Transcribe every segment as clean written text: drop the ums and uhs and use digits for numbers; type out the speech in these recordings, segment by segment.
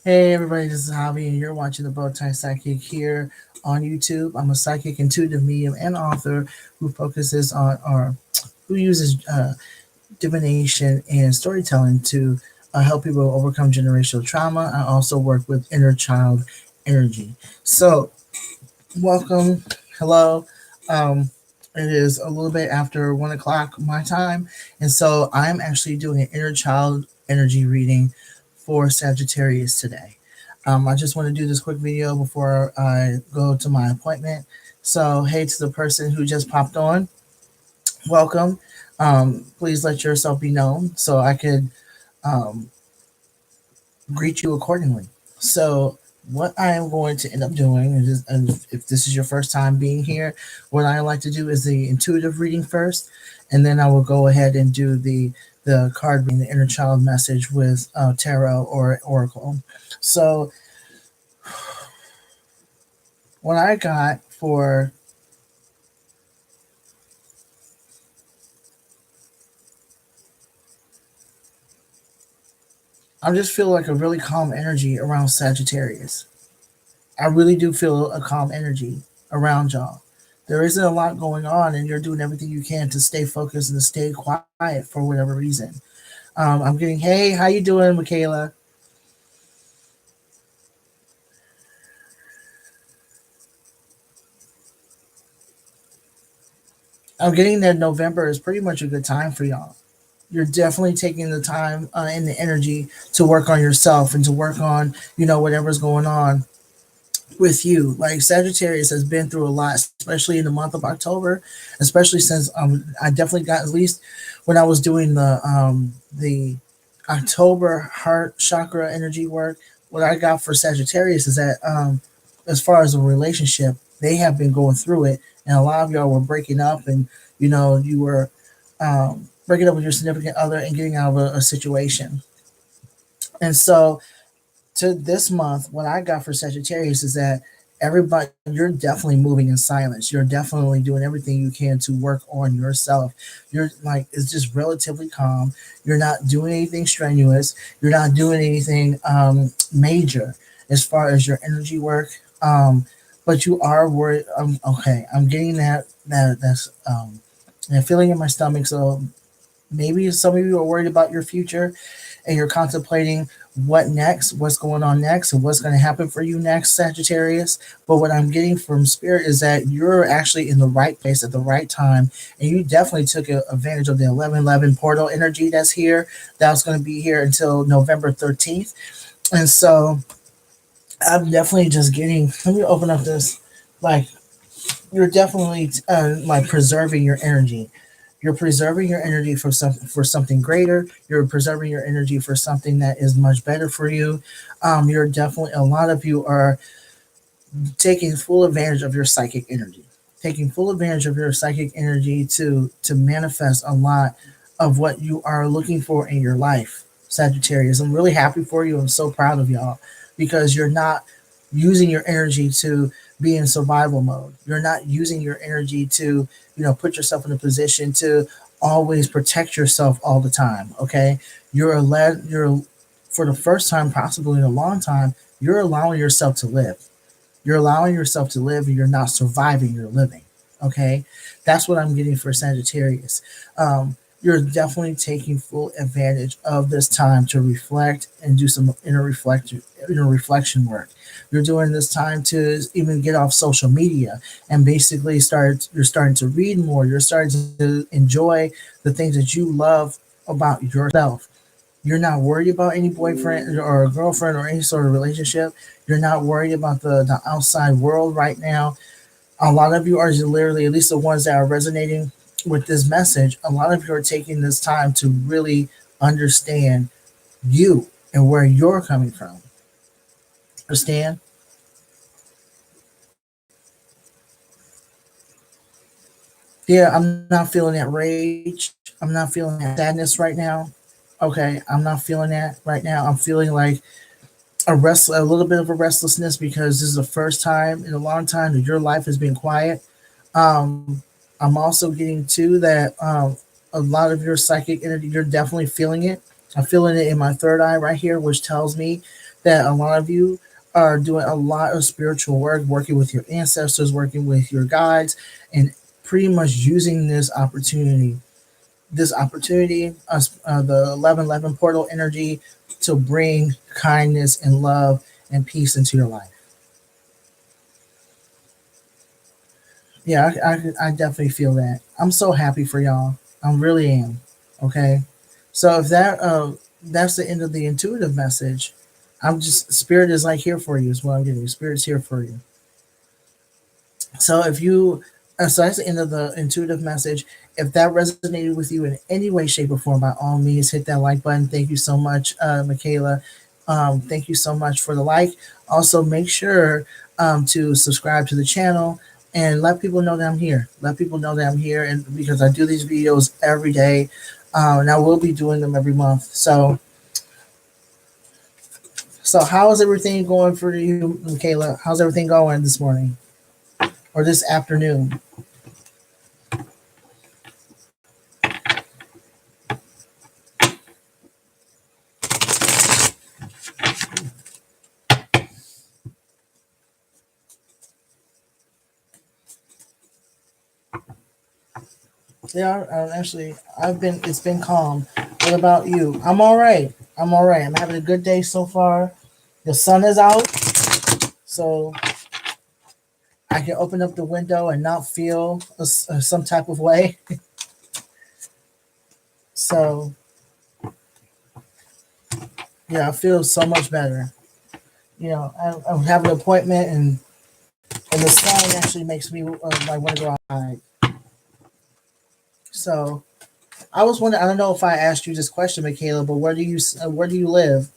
Hey everybody, this is Javi, and you're watching the Bowtie Psychic here on YouTube. I'm a psychic, intuitive medium, and author who focuses on or who uses divination and storytelling to help people overcome generational trauma. I also work with inner child energy. So, welcome, hello. Um, it is a little bit after 1 o'clock my time, and so I'm actually doing an inner child energy reading for Sagittarius today. I just want to do this quick video before I go to my appointment. So, hey to the person who just popped on, welcome. Please let yourself be known so I could um, greet you accordingly. So, what I am going to end up doing is, and if this is your first time being here, what I like to do is the intuitive reading first, and then I will go ahead and do the card reading, the inner child message with tarot or oracle. So, what I got for I just feel like a really calm energy around Sagittarius. I really do feel a calm energy around y'all. There isn't a lot going on, and you're doing everything you can to stay focused and to stay quiet for whatever reason. I'm getting, hey, how you doing, Michaela? I'm getting that November is pretty much a good time for y'all. You're definitely taking the time and the energy to work on yourself and to work on, whatever's going on with you. Like Sagittarius has been through a lot, especially in the month of October, especially since I definitely got, at least when I was doing the October heart chakra energy work. What I got for Sagittarius is that as far as a relationship, they have been going through it, and a lot of y'all were breaking up, and you were breaking up with your significant other and getting out of a situation. And so to this month, what I got for Sagittarius is that everybody, you're definitely moving in silence. You're definitely doing everything you can to work on yourself. You're like, it's just relatively calm. You're not doing anything strenuous. You're not doing anything major as far as your energy work. But you are worried. Okay, I'm getting that feeling in my stomach. So maybe some of you are worried about your future and you're contemplating what next, what's going on next, and what's going to happen for you next, Sagittarius. But what I'm getting from Spirit is that you're actually in the right place at the right time, and you definitely took advantage of the 1111 portal energy that's here. That's going to be here until November 13th. And so I'm definitely just getting, let me open up this, like, you're definitely like preserving your energy. You're preserving your energy for something greater. You're preserving your energy for something that is much better for you. You're definitely, a lot of you are taking full advantage of your psychic energy, taking full advantage of your psychic energy to manifest a lot of what you are looking for in your life, Sagittarius. I'm really happy for you. I'm so proud of y'all because you're not using your energy to be in survival mode. You're not using your energy to, put yourself in a position to always protect yourself all the time. Okay. You're for the first time, possibly in a long time, you're allowing yourself to live. You're allowing yourself to live and you're not surviving, you're living. Okay. That's what I'm getting for Sagittarius. You're definitely taking full advantage of this time to reflect and do some inner reflection work. You're doing this time to even get off social media and basically you're starting to read more. You're starting to enjoy the things that you love about yourself. You're not worried about any boyfriend or a girlfriend or any sort of relationship. You're not worried about the outside world right now. A lot of you are literally, at least the ones that are resonating with this message, a lot of you are taking this time to really understand you and where you're coming from. Understand? Yeah, I'm not feeling that rage. I'm not feeling that sadness right now. Okay, I'm not feeling that right now. I'm feeling like a little bit of a restlessness because this is the first time in a long time that your life has been quiet. Um, I'm also getting too that a lot of your psychic energy, you're definitely feeling it. I'm feeling it in my third eye right here, which tells me that a lot of you are doing a lot of spiritual work, working with your ancestors, working with your guides, and pretty much using the 1111 portal energy, to bring kindness and love and peace into your life. Yeah, I definitely feel that. I'm so happy for y'all. I really am. Okay, so if that's the end of the intuitive message. I'm just spirit is like here for you is what I'm getting. Spirit's here for you. So if you, so that's the end of the intuitive message. If that resonated with you in any way, shape, or form, by all means, hit that like button. Thank you so much, Michaela. Thank you so much for the like. Also, make sure to subscribe to the channel and let people know that I'm here. Let people know that I'm here, and because I do these videos every day, and I will be doing them every month. So how is everything going for you, Michaela? How's everything going this morning or this afternoon? Yeah, actually, I've been. It's been calm. What about you? I'm all right. I'm all right. I'm having a good day so far. The sun is out, so I can open up the window and not feel some type of way. So yeah, I feel so much better. I have an appointment, and the sun actually makes me like want to go outside. So I was wondering. I don't know if I asked you this question, Michaela, but where do you live?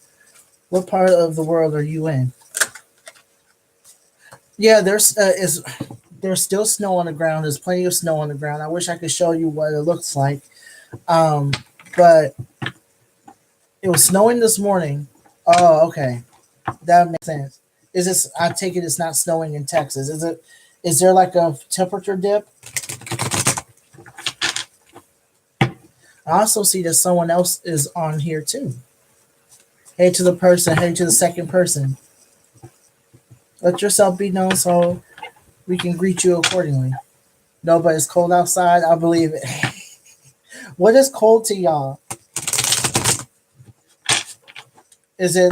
What part of the world are you in? Yeah, there's still snow on the ground. There's plenty of snow on the ground. I wish I could show you what it looks like. Um, but it was snowing this morning. Oh, okay, that makes sense. Is this? I take it it's not snowing in Texas. Is it? Is there like a temperature dip? I also see that someone else is on here too. Hey to the person. Hey to the second person. Let yourself be known so we can greet you accordingly. No, but it's cold outside. I believe it. What is cold to y'all? Is it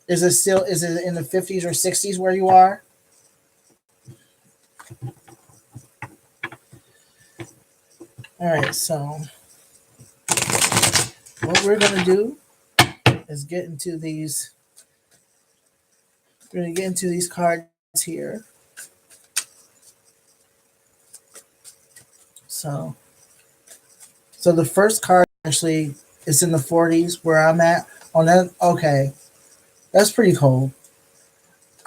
is it in the 50s or 60s where you are? All right, so what we're gonna do is we're gonna get into these cards here. So so the first card actually is in the 40s where I'm at. On that, okay, that's pretty cold.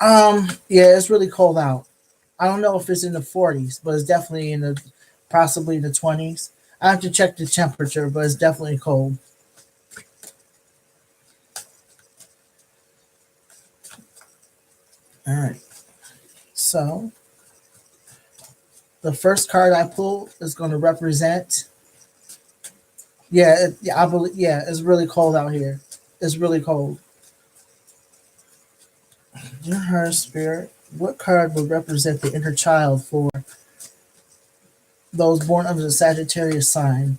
Yeah, it's really cold out. I don't know if it's in the 40s, but it's definitely in the possibly the 20s. I have to check the temperature, but it's definitely cold. All right. So the first card I pull is going to represent. Yeah, I believe. Yeah, it's really cold out here. It's really cold. Dear Her Spirit, what card would represent the inner child for those born under the Sagittarius sign?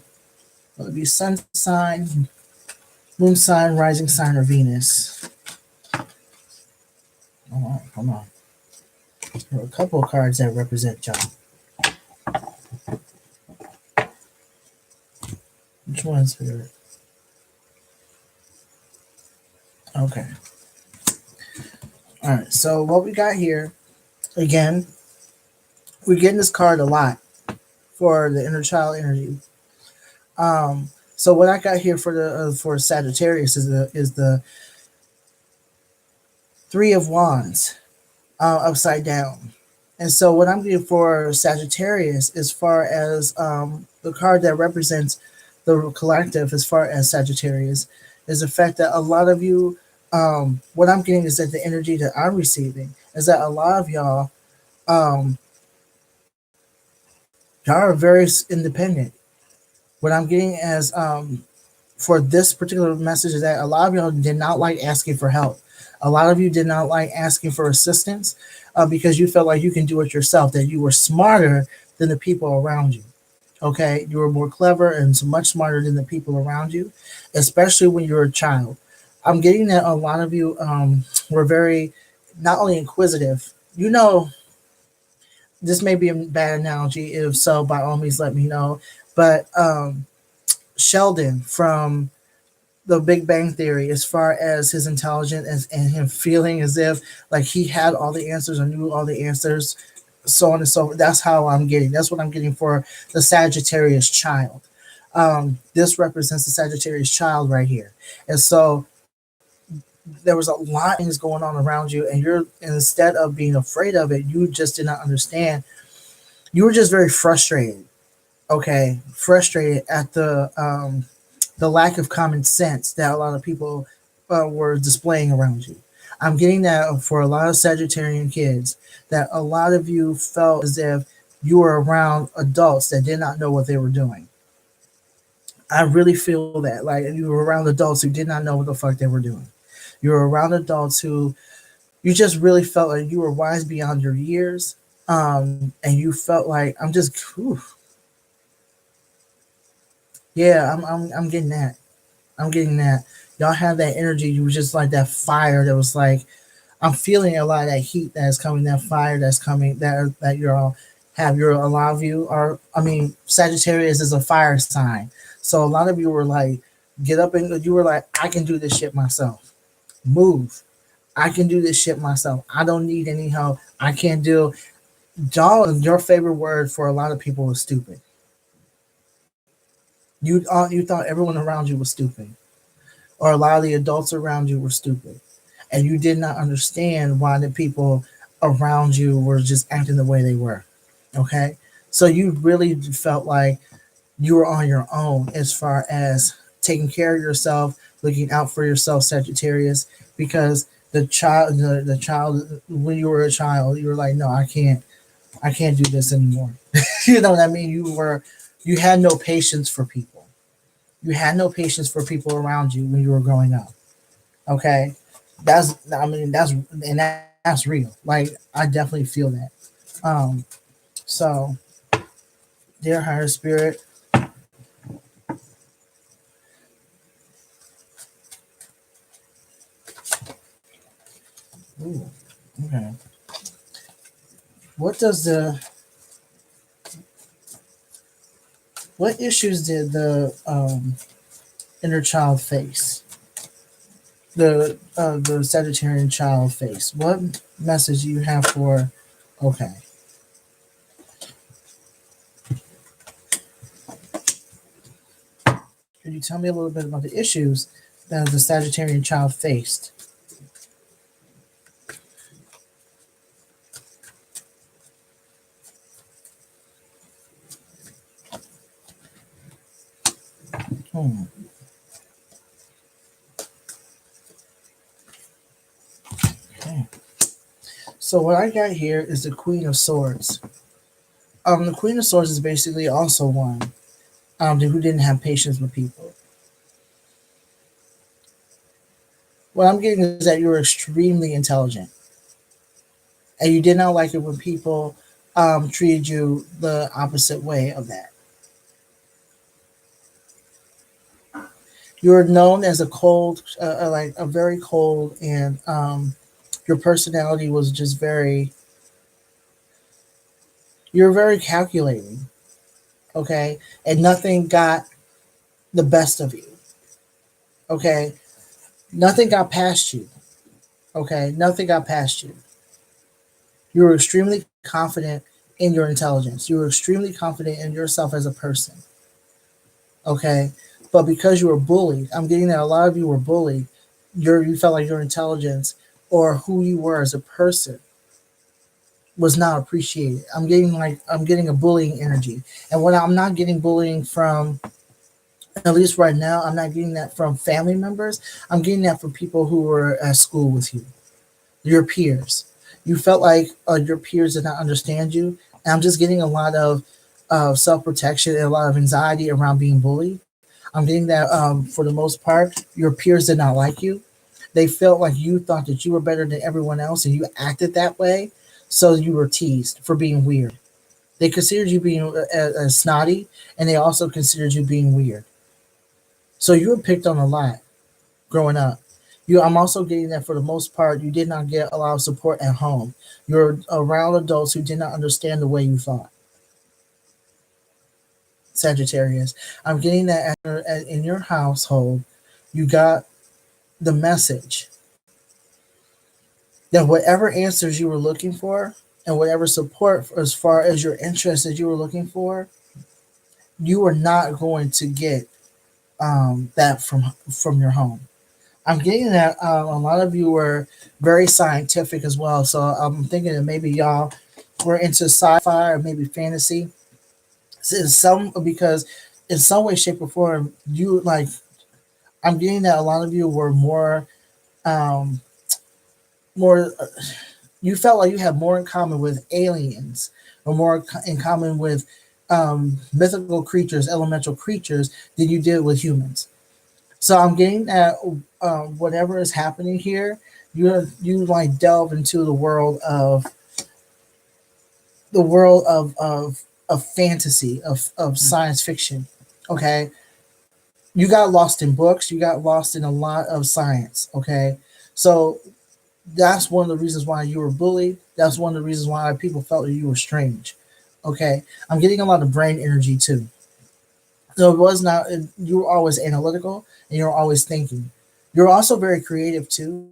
Will it be Sun sign, Moon sign, Rising sign, or Venus? Hold on, hold on. There are a couple of cards that represent y'all. Which one, Spirit? Okay. All right. So what we got here again, we're getting this card a lot for the inner child energy. So what I got here for Sagittarius is the Three of Wands upside down. And so what I'm getting for Sagittarius, as far as the card that represents the collective, as far as Sagittarius, is the fact that a lot of you, what I'm getting is that the energy that I'm receiving is that a lot of um, y'all are very independent. What I'm getting as for this particular message is that a lot of y'all did not like asking for help. A lot of you did not like asking for assistance because you felt like you can do it yourself, that you were smarter than the people around you. Okay, you were more clever and so much smarter than the people around you, especially when you were a child. I'm getting that a lot of you were very not only inquisitive. You know, this may be a bad analogy. If so, by all means, let me know. But Sheldon from The Big Bang Theory, as far as his intelligence and him feeling as if like he had all the answers or knew all the answers, so on and so forth. That's how I'm getting. That's what I'm getting for the Sagittarius child. This represents the Sagittarius child right here, and so there was a lot of things going on around you, and you're instead of being afraid of it, you just did not understand. You were just very frustrated. Okay, frustrated at the lack of common sense that a lot of people were displaying around you. I'm getting that for a lot of Sagittarian kids, that a lot of you felt as if you were around adults that did not know what they were doing. I really feel that. Like you were around adults who did not know what the fuck they were doing. You were around adults who you just really felt like you were wise beyond your years. And you felt like I'm just, whew, yeah, I'm getting that. I'm getting that. Y'all have that energy. You were just like that fire that was like, I'm feeling a lot of that heat that is coming, that fire that's coming, that you're all have. Your A lot of you are. I mean, Sagittarius is a fire sign, so a lot of you were like, get up and you were like, I can do this shit myself. Move. I can do this shit myself. I don't need any help. I can't do. Y'all, your favorite word for a lot of people was stupid. You thought everyone around you was stupid, or a lot of the adults around you were stupid, and you did not understand why the people around you were just acting the way they were. Okay, so you really felt like you were on your own as far as taking care of yourself, looking out for yourself, Sagittarius, because the child, when you were a child, you were like, no, I can't do this anymore. You know what I mean? You had no patience for people. You had no patience for people around you when you were growing up. Okay, that's real. Like I definitely feel that. Um, so dear higher spirit, ooh, okay. What does the what issues did the inner child face? The Sagittarian child face. What message do you have for? Okay, could you tell me a little bit about the issues that the Sagittarian child faced? Hmm. Okay. So what I got here is the Queen of Swords. The Queen of Swords is basically also one who didn't have patience with people. What I'm getting is that you were extremely intelligent, and you did not like it when people treated you the opposite way of that. You were known as a cold, like a very cold, and your personality was just very. You're very calculating, okay, and nothing got the best of you, okay. Nothing got past you, okay. Nothing got past you. You were extremely confident in your intelligence. You were extremely confident in yourself as a person, okay. But because you were bullied, I'm getting that a lot of you were bullied. You felt like your intelligence or who you were as a person was not appreciated. I'm getting a bullying energy, and when I'm not getting bullying from, at least right now, I'm not getting that from family members. I'm getting that from people who were at school with you, your peers. You felt like your peers did not understand you, and I'm just getting a lot of self protection and a lot of anxiety around being bullied. I'm getting that for the most part, your peers did not like you. They felt like you thought that you were better than everyone else and you acted that way. So you were teased for being weird. They considered you being snotty, and they also considered you being weird. So you were picked on a lot growing up. I'm also getting that for the most part, you did not get a lot of support at home. You're around adults who did not understand the way you thought. Sagittarius. I'm getting that in your household, you got the message that whatever answers you were looking for and whatever support as far as your interests that you were looking for, you are not going to get that from your home. I'm getting that a lot of you were very scientific as well. So I'm thinking that maybe y'all were into sci-fi or maybe fantasy. So in some because in some way, shape, or form, you like. I'm getting that a lot of you were um, more. You felt like you had more in common with aliens, or more in common with mythical creatures, elemental creatures, than you did with humans. So I'm getting that whatever is happening here, you like delve into the world of fantasy of science fiction. Okay, you got lost in books. You got lost in a lot of science. Okay, so that's one of the reasons why you were bullied. That's one of the reasons why people felt that you were strange. Okay, I'm getting a lot of brain energy too. So it was not, you were always analytical and you were always thinking. You're also very creative too.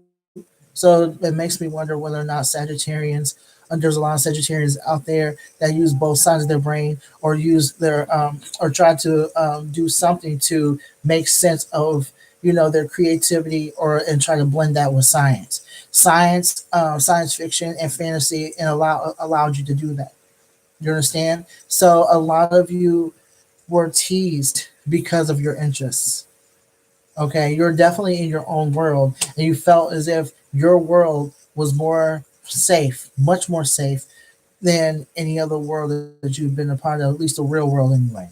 So it makes me wonder whether or not Sagittarians, there's a lot of Sagittarians out there that use both sides of their brain or use or try to do something to make sense of, their creativity and try to blend that with science. Science fiction and fantasy and allowed you to do that. You understand? So a lot of you were teased because of your interests. Okay, you're definitely in your own world, and you felt as if your world was more safe, much more safe than any other world that you've been a part of, at least the real world anyway.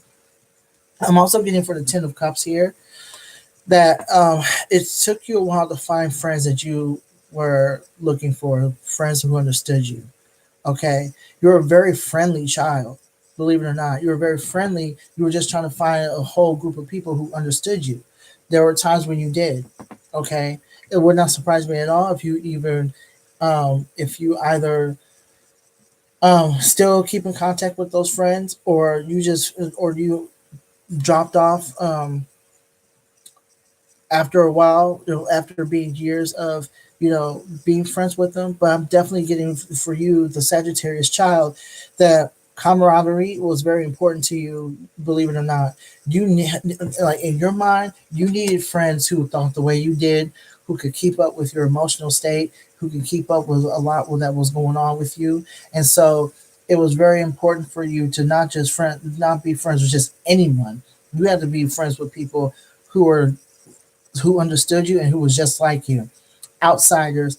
I'm also getting for the Ten of Cups here that it took you a while to find friends that you were looking for, friends who understood you. Okay, you're a very friendly child. Believe it or not, you were very friendly. You were just trying to find a whole group of people who understood you. There were times when you did. Okay, it would not surprise me at all if you either still keep in contact with those friends, or you dropped off after a while, after being years of being friends with them. But I'm definitely getting for you, the Sagittarius child, that camaraderie was very important to you. Believe it or not, like in your mind, you needed friends who thought the way you did, who could keep up with your emotional state, who could keep up with a lot that was going on with you, and so it was very important for you to not be friends with just anyone. You had to be friends with people who were who understood you and who was just like you. Outsiders,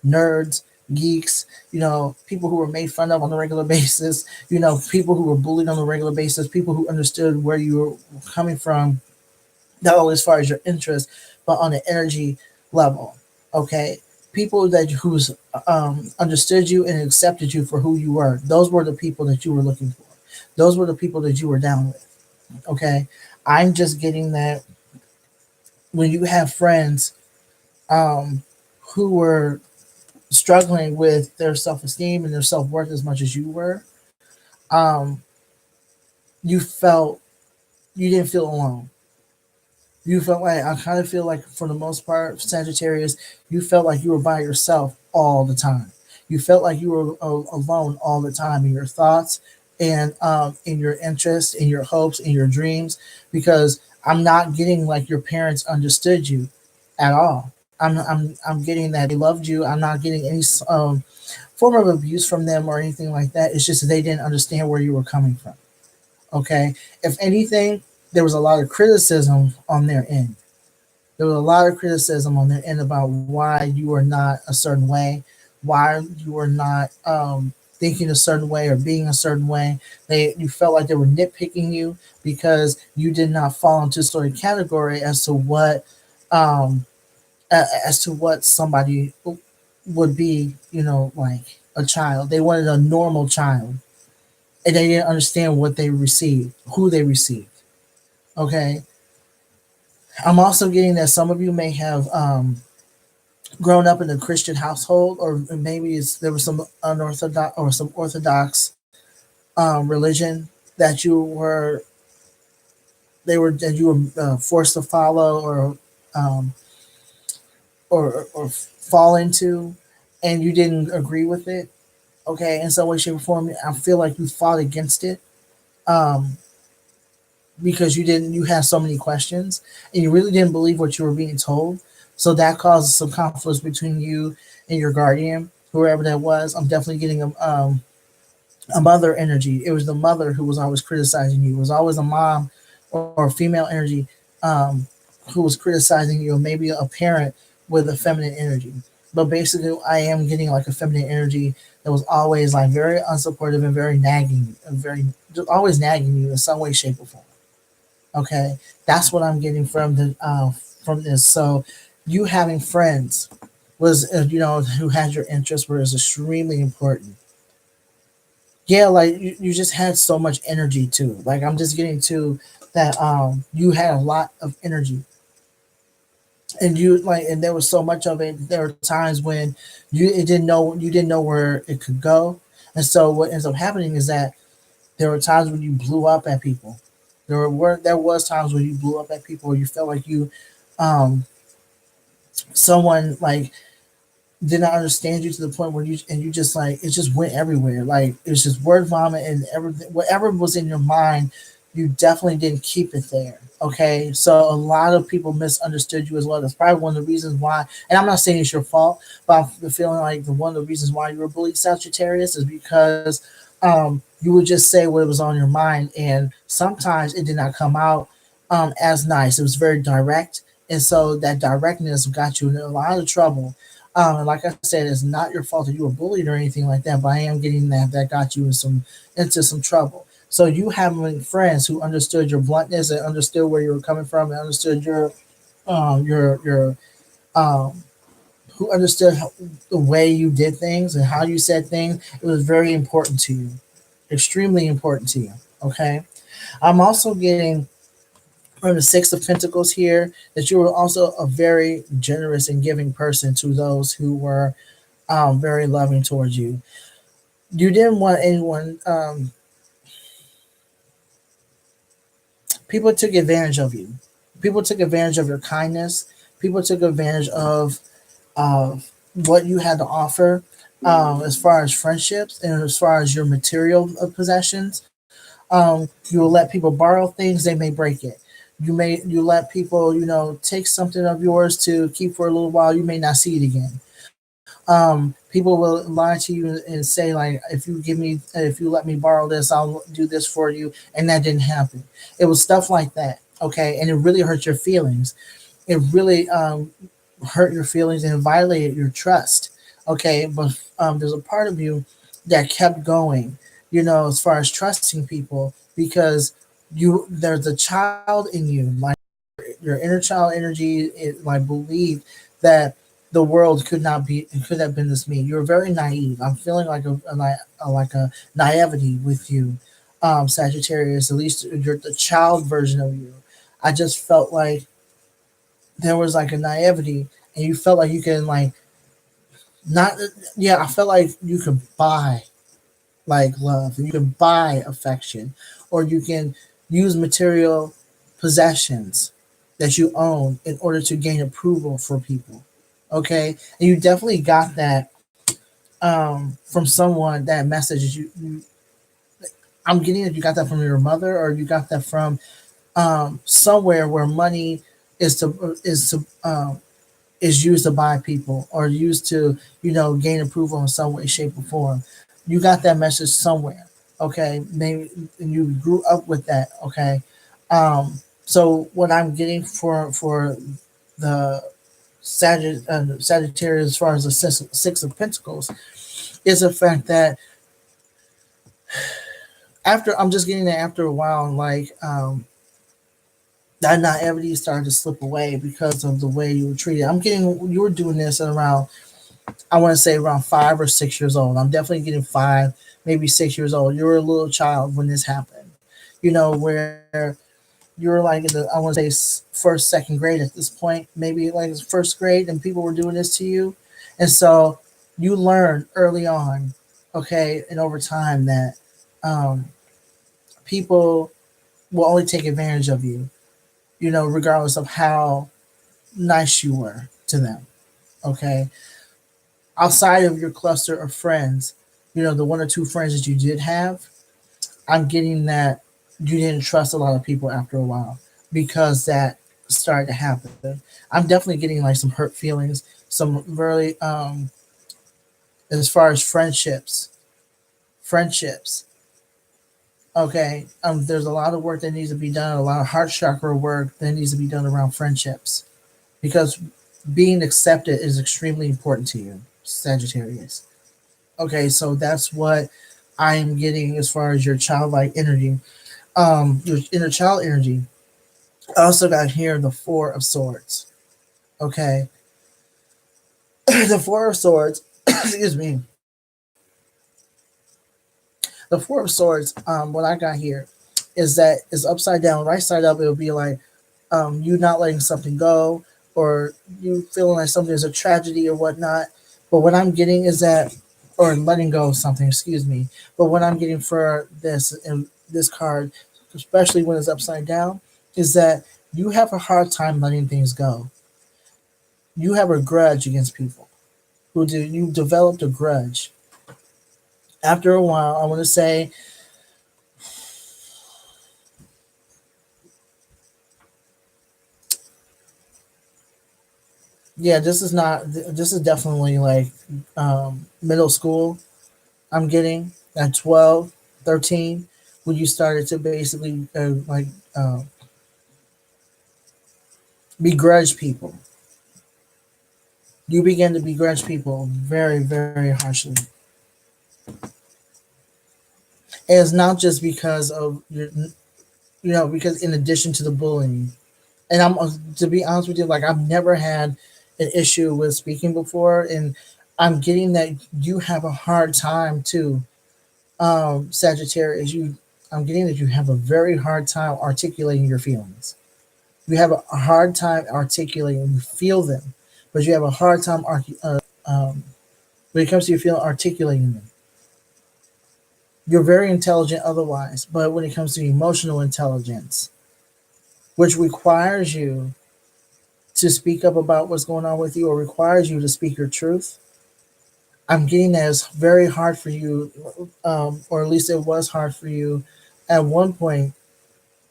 nerds, geeks, people who were made fun of on a regular basis, people who were bullied on a regular basis, people who understood where you were coming from, not only as far as your interest, but on the energy level. Okay. People that who's understood you and accepted you for who you were. Those were the people that you were looking for. Those were the people that you were down with. Okay. I'm just getting that when you have friends um, who were struggling with their self esteem and their self worth as much as you were, um, you felt you didn't feel alone. You felt like I kind of feel like for the most part, Sagittarius, you felt like you were by yourself all the time. You felt like you were alone all the time in your thoughts and in your interests, in your hopes, in your dreams, because I'm not getting like your parents understood you at all. I'm getting that they loved you. I'm not getting any form of abuse from them or anything like that. It's just that they didn't understand where you were coming from. Okay. If anything, there was a lot of criticism on their end. There was a lot of criticism on their end about why you were not a certain way, why you were not thinking a certain way or being a certain way. You felt like they were nitpicking you because you did not fall into a certain category um, as to what somebody would be, like a child. They wanted a normal child, and they didn't understand what they received, who they received. Okay, I'm also getting that some of you may have grown up in a Christian household, or maybe there was some unorthodox or some orthodox religion that you were forced to follow um, or fall into, and you didn't agree with it. Okay, in some way, shape, or form, I feel like you fought against it. Um, because you had so many questions and you really didn't believe what you were being told. So that caused some conflicts between you and your guardian, whoever that was. I'm definitely getting a mother energy. It was the mother who was always criticizing you. It was always a mom or a female energy um, who was criticizing you, or maybe a parent with a feminine energy. But basically, I am getting like a feminine energy that was always like very unsupportive and very nagging, and very just always nagging you in some way, shape, or form. Okay, that's what I'm getting from this. So, you having friends was who had your interest was extremely important. Yeah, like you just had so much energy too. Like I'm just getting to that. You had a lot of energy, and there was so much of it. There were times when you didn't know where it could go, and so what ends up happening is that there were times when you blew up at people. There was times when you blew up at people, or you felt like um, someone like did not understand you to the point where you just like it just went everywhere. Like it was just word vomit and everything. Whatever was in your mind, you definitely didn't keep it there. Okay, so a lot of people misunderstood you as well. That's probably one of the reasons why. And I'm not saying it's your fault, but I'm feeling like one of the reasons why you were bullied, Sagittarius, is because you would just say what was on your mind, and sometimes it did not come out as nice. It was very direct, and so that directness got you in a lot of trouble. And like I said, it's not your fault that you were bullied or anything like that, but I am getting that got you into some trouble. So you having friends who understood your bluntness and understood where you were coming from and understood your um who understood the way you did things and how you said things, it was very important to you, extremely important to you. Okay, I'm also getting from the Six of Pentacles here that you were also a very generous and giving person to those who were very loving towards you. You didn't want anyone. People took advantage of you. People took advantage of your kindness. People took advantage of what you had to offer, as far as friendships and as far as your material possessions. You will let people borrow things; they may break it. You let people take something of yours to keep for a little while. You may not see it again. People will lie to you and say like, if you let me borrow this, I'll do this for you, and that didn't happen. It was stuff like that. Okay, and it really hurt your feelings. It really hurt your feelings and violated your trust. Okay, but there's a part of you that kept going. As far as trusting people, because there's a child in you, like your inner child energy, it like believed that the world could have been this mean. You're very naive. I'm feeling like like a naivety with you, Sagittarius. At least you're the child version of you. I just felt like there was like a naivety, and you felt like you can like not. Yeah, I felt like you could buy like love, and you can buy affection, or you can use material possessions that you own in order to gain approval for people. Okay, and you definitely got that from someone. That message I'm getting that you got that from your mother, or you got that from somewhere where money is is used to buy people, or used to gain approval in some way, shape, or form. You got that message somewhere. Okay, maybe you grew up with that. Okay, so what I'm getting for the Sagittarius, as far as the Six of Pentacles, is the fact that After I'm just getting that after a while, like that naivety started to slip away because of the way you were treated. I'm getting you were doing this at around, I want to say around 5 or 6 years old. I'm definitely getting 5, maybe 6 years old. You were a little child when this happened. Where you were like in the, I want to say first, second grade at this point, maybe like first grade, and people were doing this to you, and so you learned early on, okay, and over time that um, people will only take advantage of you, regardless of how nice you were to them. Okay, outside of your cluster of friends, the 1 or 2 friends that you did have, I'm getting that you didn't trust a lot of people after a while because that started to happen. I'm definitely getting like some hurt feelings, some really as far as friendships. Okay, there's a lot of work that needs to be done, a lot of heart chakra work that needs to be done around friendships because being accepted is extremely important to you, Sagittarius. Okay, so that's what I am getting as far as your childlike energy, your inner child energy. I also got here the Four of Swords. Okay, the Four of Swords. Excuse me. The Four of Swords. What I got here is that it's upside down, right side up. It'll be like you not letting something go, or you feeling like something is a tragedy or whatnot. But what I'm getting is that, or letting go of something. Excuse me. But what I'm getting for this and this card, especially when it's upside down, is that you have a hard time letting things go. You have a grudge against people who do you developed a grudge. After a while, I want to say, yeah, this is not. This is definitely like middle school. I'm getting at 12, 13, when you started to basically uh, begrudge people. You began to begrudge people very, very harshly. And it's not just because of because in addition to the bullying, and I'm to be honest with you, like I've never had an issue with speaking before, and I'm getting that you have a hard time too, Sagittarius. I'm getting that you have a very hard time articulating your feelings. You have a hard time articulating. You feel them, but you have a hard time when it comes to your feeling articulating them. You're very intelligent otherwise, but when it comes to emotional intelligence, which requires you to speak up about what's going on with you or requires you to speak your truth, I'm getting that it's very hard for you, or at least it was hard for you at one point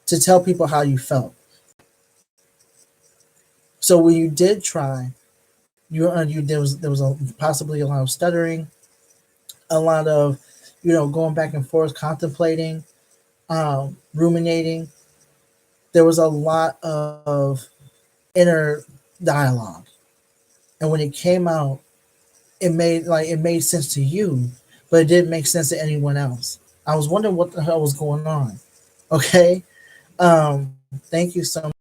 to tell people how you felt. So when you did try, there was possibly a lot of stuttering, a lot of going back and forth, contemplating, ruminating. There was a lot of inner dialogue, and when it came out, it made sense to you, but it didn't make sense to anyone else. I was wondering what the hell was going on. Okay, thank you so much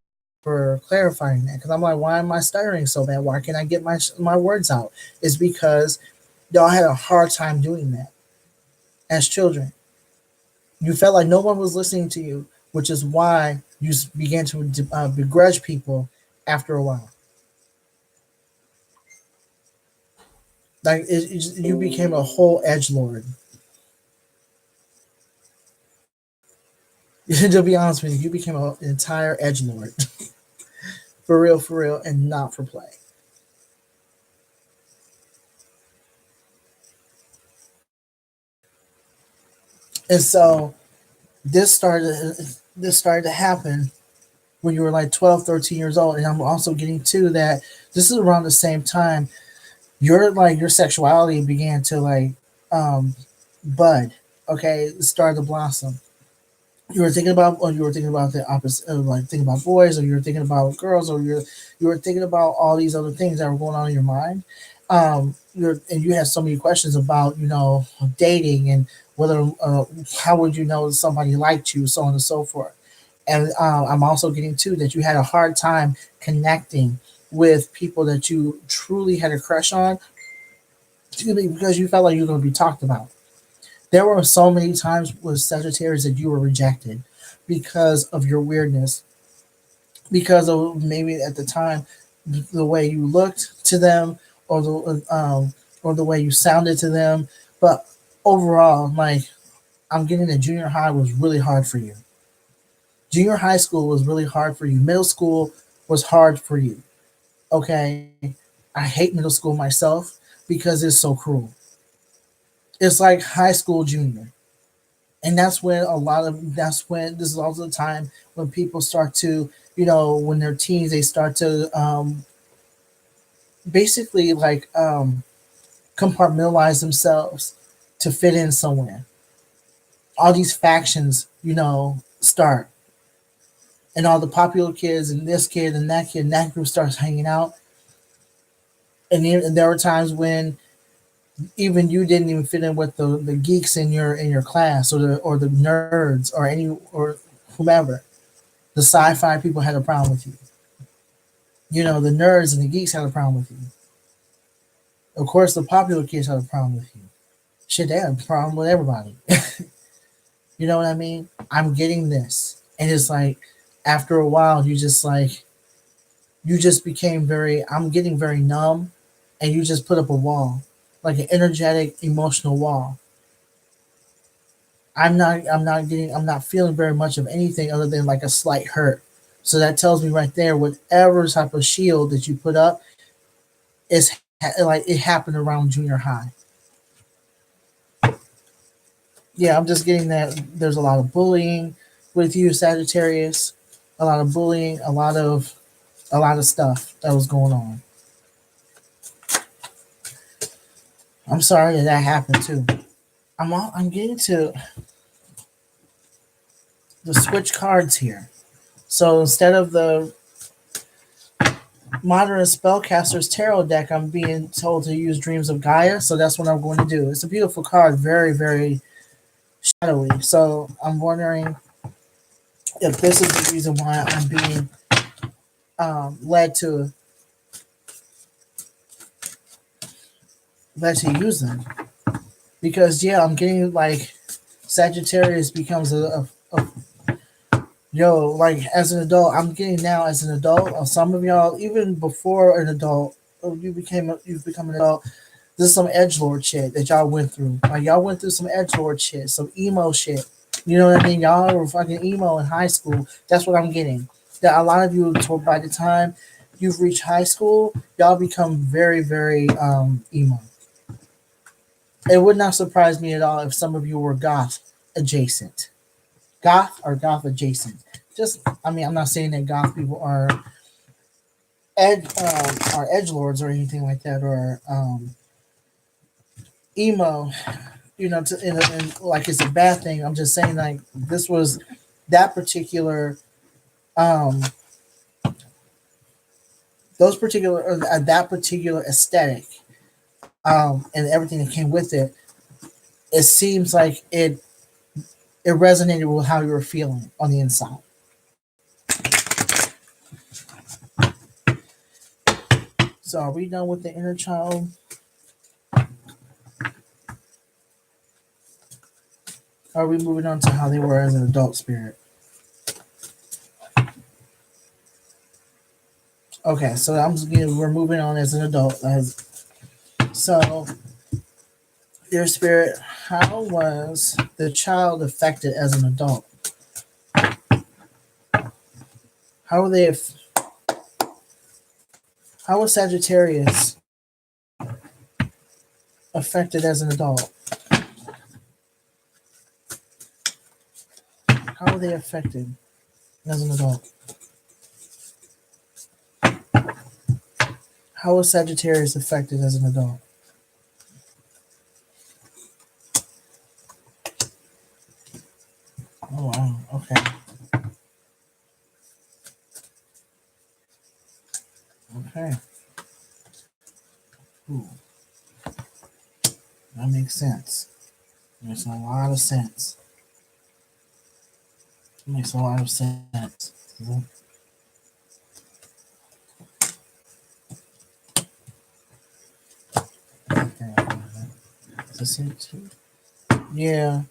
for clarifying that because I'm like, why am I stuttering so bad? Why can't I get my words out? It's because y'all had a hard time doing that as children. You felt like no one was listening to you, which is why you began to begrudge people after a while. Like you became a whole edge lord. To be honest with you, you became an entire edge lord, for real, and not for play. And so this started this started to happen when you were like 12, 13 years old. And I'm also getting to that this is around the same time your sexuality began to um bud. Okay, it started to blossom. You were thinking about the opposite, like thinking about boys, or you were thinking about girls, or you were thinking about all these other things that were going on in your mind. You had so many questions about dating and Whether how would you know somebody liked you, so on and so forth. And I'm also getting too that you had a hard time connecting with people that you truly had a crush on, excuse me, because you felt like you were going to be talked about. There were so many times with Sagittarius that you were rejected because of your weirdness, because of maybe at the time the way you looked to them, or the way you sounded to them. But overall, like, I'm getting that junior high was really hard for you. Junior high school was really hard for you. Middle school was hard for you. Okay, I hate middle school myself because it's so cruel. It's like high school junior. And that's when this is also the time when people start to, when they're teens, they start to basically like compartmentalize themselves to fit in somewhere. All these factions, start, and all the popular kids and this kid and that group starts hanging out. And there were times when even you didn't even fit in with the geeks in your class, or the nerds, or whomever. The sci-fi people had a problem with you. The nerds and the geeks had a problem with you. Of course, the popular kids had a problem with you. Shit, they had a problem with everybody. You know what I mean? I'm getting this, and it's like after a while, you just became very. I'm getting very numb, and you just put up a wall, like an energetic, emotional wall. I'm not feeling very much of anything other than like a slight hurt. So that tells me right there, whatever type of shield that you put up is like it happened around junior high. Yeah, I'm just getting that there's a lot of bullying with you, Sagittarius. A lot of bullying, a lot of stuff that was going on. I'm sorry that that happened too. I'm getting to the switch cards here. So instead of the Modern Spellcaster's Tarot deck, I'm being told to use Dreams of Gaia, so that's what I'm going to do. It's a beautiful card, very, very shadowy. So I'm wondering if this is the reason why I'm being led to use them. Because yeah, I'm getting like Sagittarius becomes a like as an adult. I'm getting now as an adult. Some of y'all, even before an adult, you've become an adult. This is some edge lord shit that y'all went through. Like y'all went through some edge lord shit, some emo shit. You know what I mean? Y'all were fucking emo in high school. That's what I'm getting. That a lot of you, by the time you've reached high school, y'all become very, very emo. It would not surprise me at all if some of you were goth adjacent. Goth or goth adjacent. Just, I mean, I'm not saying that goth people are edge lords or anything like that, or emo, like it's a bad thing. I'm just saying like this was that particular um that particular aesthetic, and everything that came with it. It seems like it resonated with how you were feeling on the inside. So are we done with the inner child? Are we moving on to how they were as an adult spirit? Okay, so we're moving on as an adult. So your spirit, how was the child affected as an adult? How were they? How was Sagittarius affected as an adult? How were they affected as an adult? How was Sagittarius affected as an adult? Oh wow. Okay. Okay. Ooh, that makes sense. Makes a lot of sense. Makes a lot of sense. Yeah,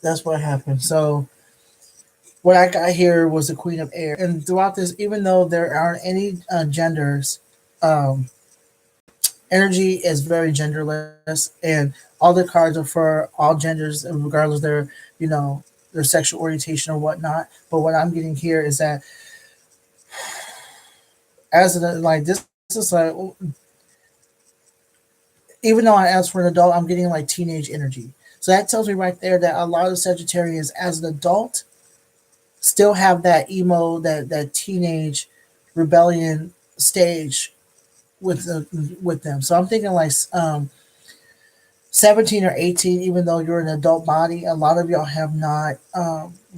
that's what happened. So what I got here was the Queen of Air, and throughout this, even though there aren't any genders, um, energy is very genderless, and all the cards are for all genders, regardless of their, you know, their sexual orientation or whatnot. But what I'm getting here is that as an like this is like, even though I asked for an adult, I'm getting like teenage energy. So that tells me right there that a lot of Sagittarians, as an adult, still have that emo, that teenage rebellion stage with them. So I'm thinking like 17 or 18, even though you're an adult body, a lot of y'all have not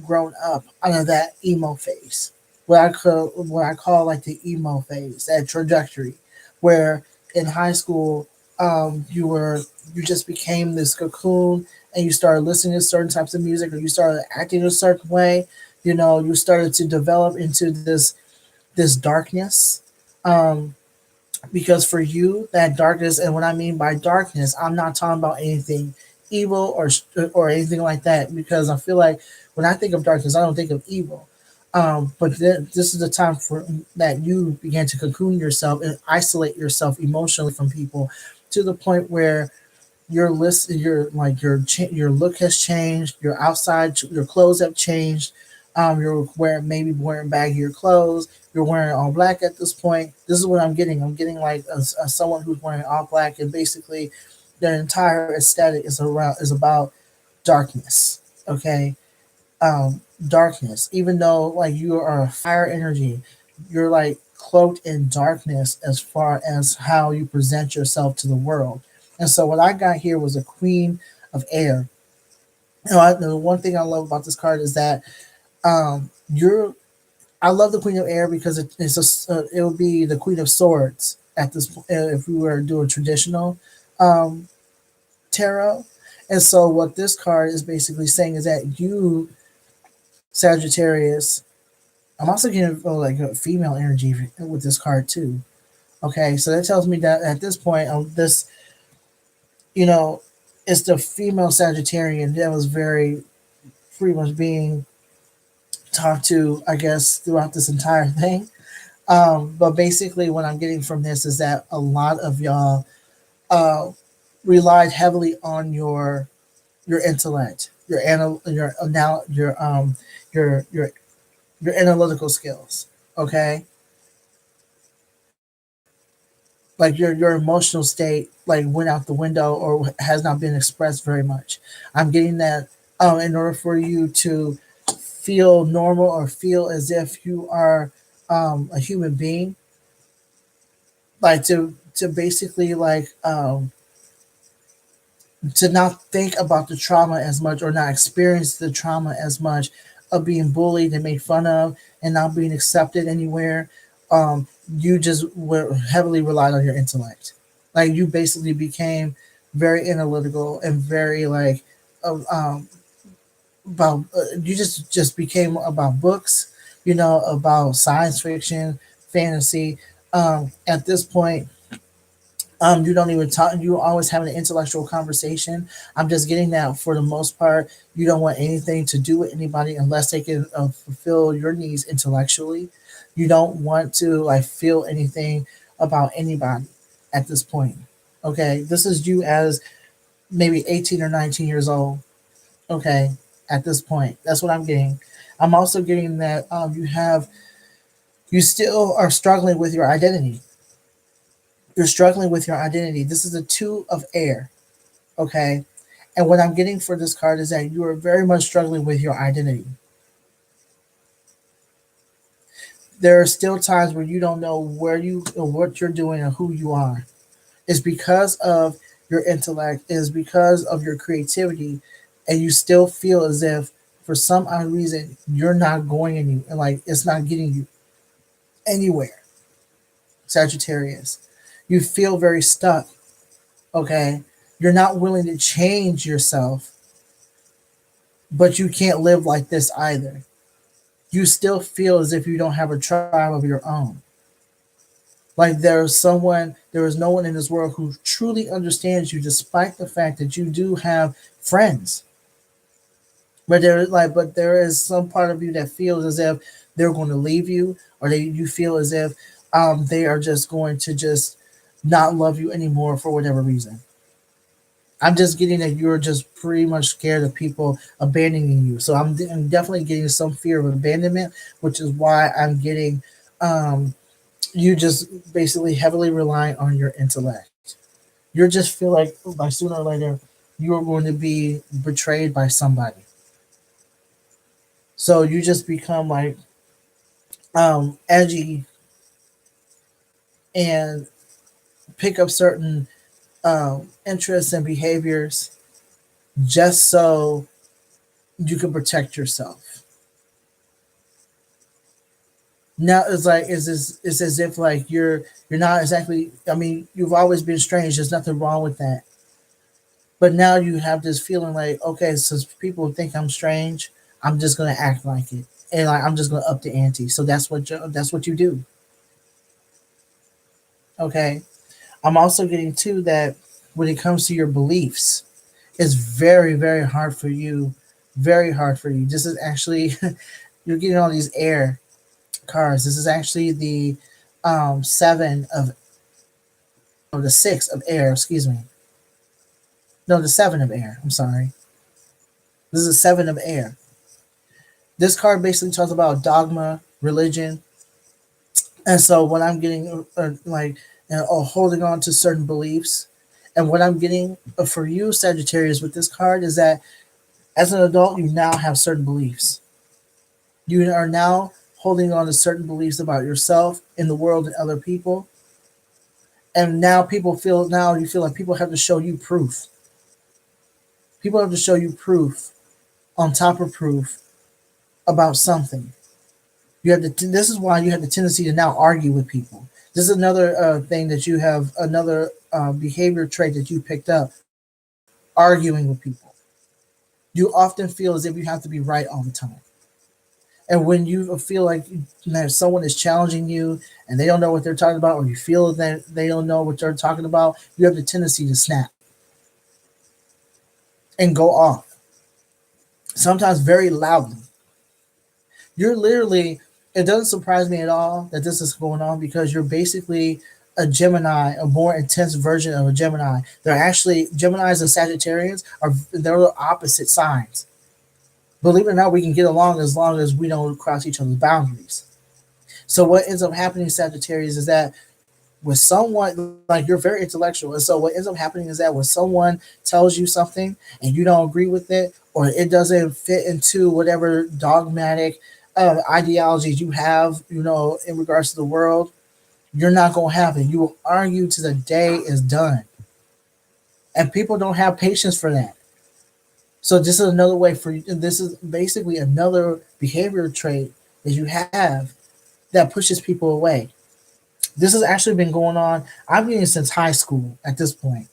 grown up out of that emo phase. What I call like the emo phase, that trajectory, where in high school you just became this cocoon and you started listening to certain types of music, or you started acting a certain way. You know, you started to develop into this darkness. Um, because for you, that darkness, and what I mean by darkness, I'm not talking about anything evil or anything like that, because I feel like when I think of darkness, I don't think of evil. But this is the time for that you begin to cocoon yourself and isolate yourself emotionally from people, to the point where your look has changed, your outside, your clothes have changed. You're wearing, maybe wearing baggier clothes. You're wearing all black at this point. This is what I'm getting. I'm getting like a someone who's wearing all black, and basically their entire aesthetic is about darkness. Okay, darkness. Even though like you are a fire energy, you're like cloaked in darkness as far as how you present yourself to the world. And so what I got here was a Queen of Air. The one thing I love about this card is that you're. I love the Queen of Air because it would be the Queen of Swords at this if we were doing traditional um, tarot. And so what this card is basically saying is that you, Sagittarius. I'm also getting like a female energy with this card too. Okay, so that tells me that at this point, this, you know, it's the female Sagittarian that was very pretty much being talked to, I guess, throughout this entire thing. But basically, what I'm getting from this is that a lot of y'all uh, relied heavily on your intellect, your your analytical skills. Okay, like your emotional state like went out the window or has not been expressed very much. I'm getting that in order for you to feel normal or feel as if you are a human being, like to basically like to not think about the trauma as much, or not experience the trauma as much of being bullied and made fun of and not being accepted anywhere. You just were heavily relied on your intellect. Like you basically became very analytical and very like about you just became about books, about science fiction, fantasy. At this point, you don't even talk. You always have an intellectual conversation. I'm just getting that for the most part, you don't want anything to do with anybody unless they can fulfill your needs intellectually. You don't want to like feel anything about anybody at this point. Okay, this is you as maybe 18 or 19 years old. Okay, at this point, that's what I'm getting. I'm also getting that you still are struggling with your identity. You're struggling with your identity. This is a two of air. Okay. And what I'm getting for this card is that you are very much struggling with your identity. There are still times where you don't know what you're doing and who you are. It's because of your intellect, is because of your creativity, and you still feel as if for some odd reason you're not going and like it's not getting you anywhere. Sagittarius. You feel very stuck. Okay. You're not willing to change yourself, but you can't live like this either. You still feel as if you don't have a tribe of your own. Like there is no one in this world who truly understands you, despite the fact that you do have friends. But there is some part of you that feels as if they're going to leave you, or you feel as if they are just going to just not love you anymore for whatever reason. I'm just getting that you're just pretty much scared of people abandoning you. So I'm definitely getting some fear of abandonment, which is why I'm getting um, you just basically heavily relying on your intellect. You just feel like by sooner or later you are going to be betrayed by somebody. So you just become like edgy and pick up certain interests and behaviors just so you can protect yourself. Now it's as if like you're not exactly. I mean, you've always been strange. There's nothing wrong with that. But now you have this feeling like, okay, since people think I'm strange, I'm just gonna act like it, and like I'm just gonna up the ante. So that's what you do. Okay. I'm also getting too that when it comes to your beliefs, it's very hard for you. Very hard for you. This is actually you're getting all these air cards. This is actually the seven of or the six of air. Excuse me. No, the seven of air. I'm sorry. This is a seven of air. This card basically talks about dogma, religion, and so what I'm getting holding on to certain beliefs, and what I'm getting for you Sagittarius with this card is that as an adult you now have certain beliefs. You are now holding on to certain beliefs about yourself in the world and other people, and now you feel like people have to show you proof. People have to show you proof on top of proof about something. This is why you have the tendency to now argue with people. This is another thing that you have, another behavior trait that you picked up, arguing with people. You often feel as if you have to be right all the time. And when you feel like that someone is challenging you and they don't know what they're talking about, or you feel that they don't know what they're talking about, you have the tendency to snap and go off, sometimes very loudly. You're literally, it doesn't surprise me at all that this is going on because you're basically a Gemini, a more intense version of a Gemini. They're actually, Geminis and Sagittarians they're opposite signs. Believe it or not, we can get along as long as we don't cross each other's boundaries. So what ends up happening, Sagittarius, is that with someone like you're very intellectual, and so what ends up happening is that when someone tells you something and you don't agree with it, or it doesn't fit into whatever dogmatic ideologies you have, in regards to the world, you're not gonna have it. You will argue to the day is done, and people don't have patience for that. So this is another way for you. This is basically another behavior trait that you have that pushes people away. This has actually been going on. I'm getting since high school at this point.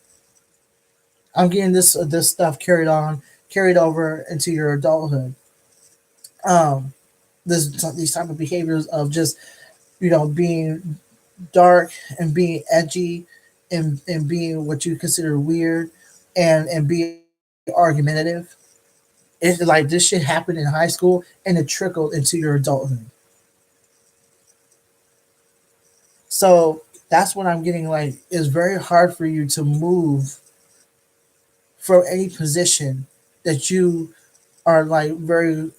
I'm getting this stuff carried over into your adulthood. Um, these type of behaviors of just being dark and being edgy and being what you consider weird and being argumentative. It's like this shit happened in high school and it trickled into your adulthood. So that's what I'm getting like. It's very hard for you to move from any position that you are like very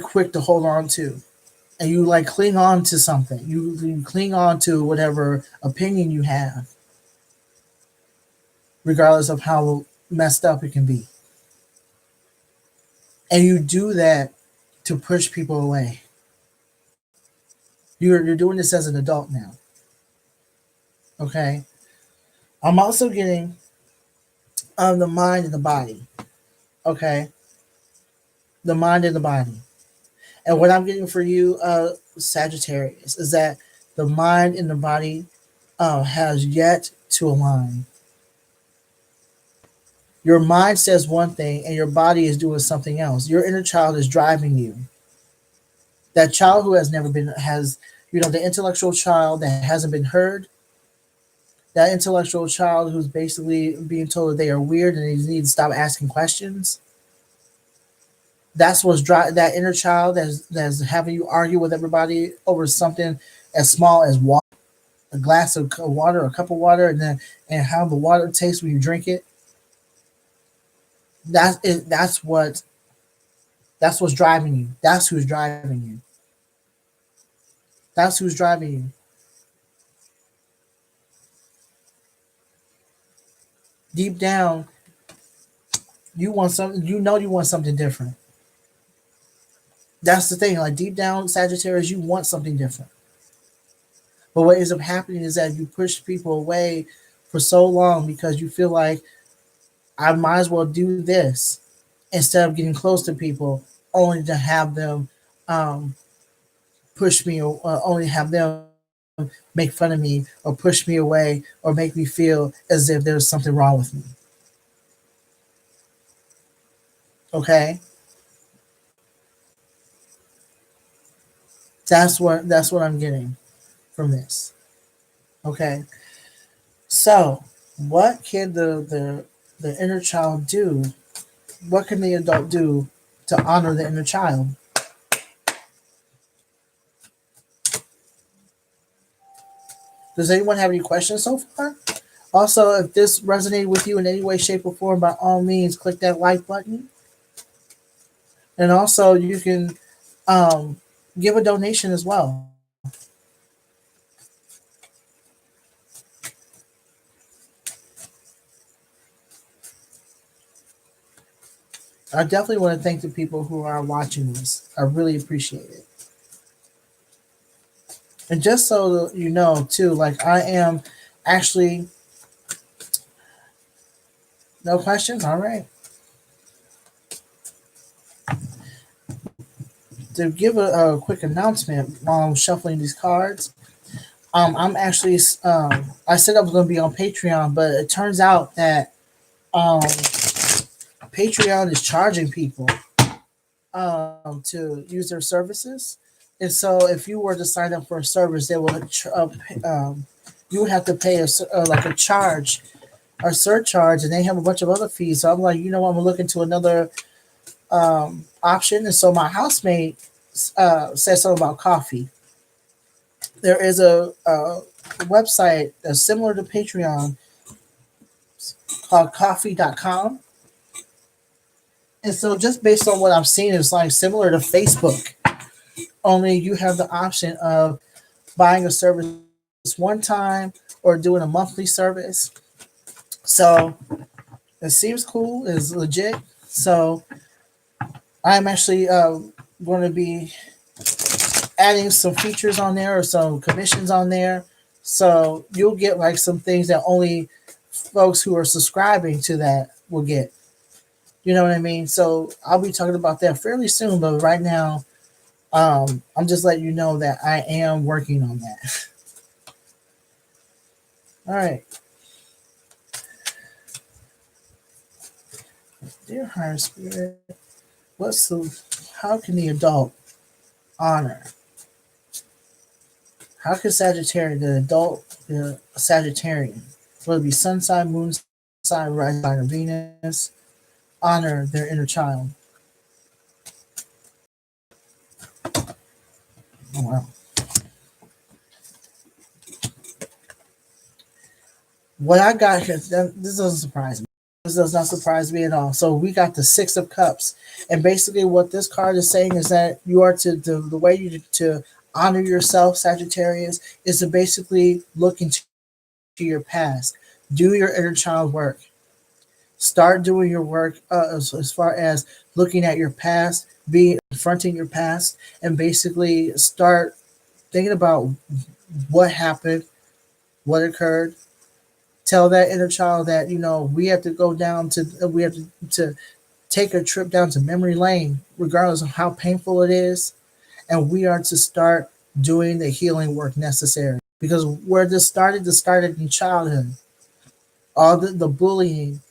quick to hold on to. And you like cling on to something. You cling on to whatever opinion you have, regardless of how messed up it can be. And you do that to push people away. You're doing this as an adult now. Okay. I'm also getting the mind and the body. Okay. The mind and the body. And what I'm getting for you, Sagittarius, is that the mind and the body has yet to align. Your mind says one thing and your body is doing something else. Your inner child is driving you. That child who has never been, has, the intellectual child that hasn't been heard, that intellectual child who's basically being told that they are weird and they need to stop asking questions. That's what's that inner child that's having you argue with everybody over something as small as water, a glass of water, a cup of water, and how the water tastes when you drink it. That's it. That's what's driving you. That's who's driving you. That's who's driving you. Deep down, you want something. You want something different. That's the thing. Like deep down, Sagittarius, you want something different. But what ends up happening is that you push people away for so long because you feel like I might as well do this instead of getting close to people, only to have them um, push me, only have them make fun of me or push me away or make me feel as if there's something wrong with me. Okay, that's what I'm getting from this. Okay, so what can the inner child do? What can the adult do to honor the inner child? Does anyone have any questions so far? Also, if this resonated with you in any way, shape, or form, by all means, click that like button. And also, you can um, give a donation as well. I definitely want to thank the people who are watching this. I really appreciate it. And just so you know, too, like I am actually, no questions? All right. To give a quick announcement while I'm shuffling these cards, I'm actually, I said I was going to be on Patreon, but it turns out that Patreon is charging people to use their services. And so if you were to sign up for a service, they will you would have to pay like a charge or surcharge, and they have a bunch of other fees. So I'm like, I'm gonna look into another option. And so my housemate said something about coffee. There is a website that's similar to Patreon called coffee.com. And so just based on what I've seen, it's like similar to Facebook. Only you have the option of buying a service one time or doing a monthly service. So it seems cool, it's legit. So I'm actually going to be adding some features on there or some commissions on there. So you'll get like some things that only folks who are subscribing to that will get. You know what I mean? So I'll be talking about that fairly soon. But right now, I'm just letting you know that I am working on that. All right. Dear higher spirit, how can the adult honor? How can Sagittarius, the adult, the Sagittarian, whether it be sun sign, moon sign, rising sign, or Venus, honor their inner child? Oh, wow. What I got here, this doesn't surprise me. This does not surprise me at all. So we got the Six of Cups. And basically what this card is saying is that you are the way you to honor yourself, Sagittarius, is to basically look into your past. Do your inner child work. Start doing your work as far as looking at your past, confronting your past, and basically start thinking about what happened, what occurred. Tell that inner child that we have to go down we have to take a trip down to memory lane, regardless of how painful it is, and we are to start doing the healing work necessary because where this started in childhood. all the bullying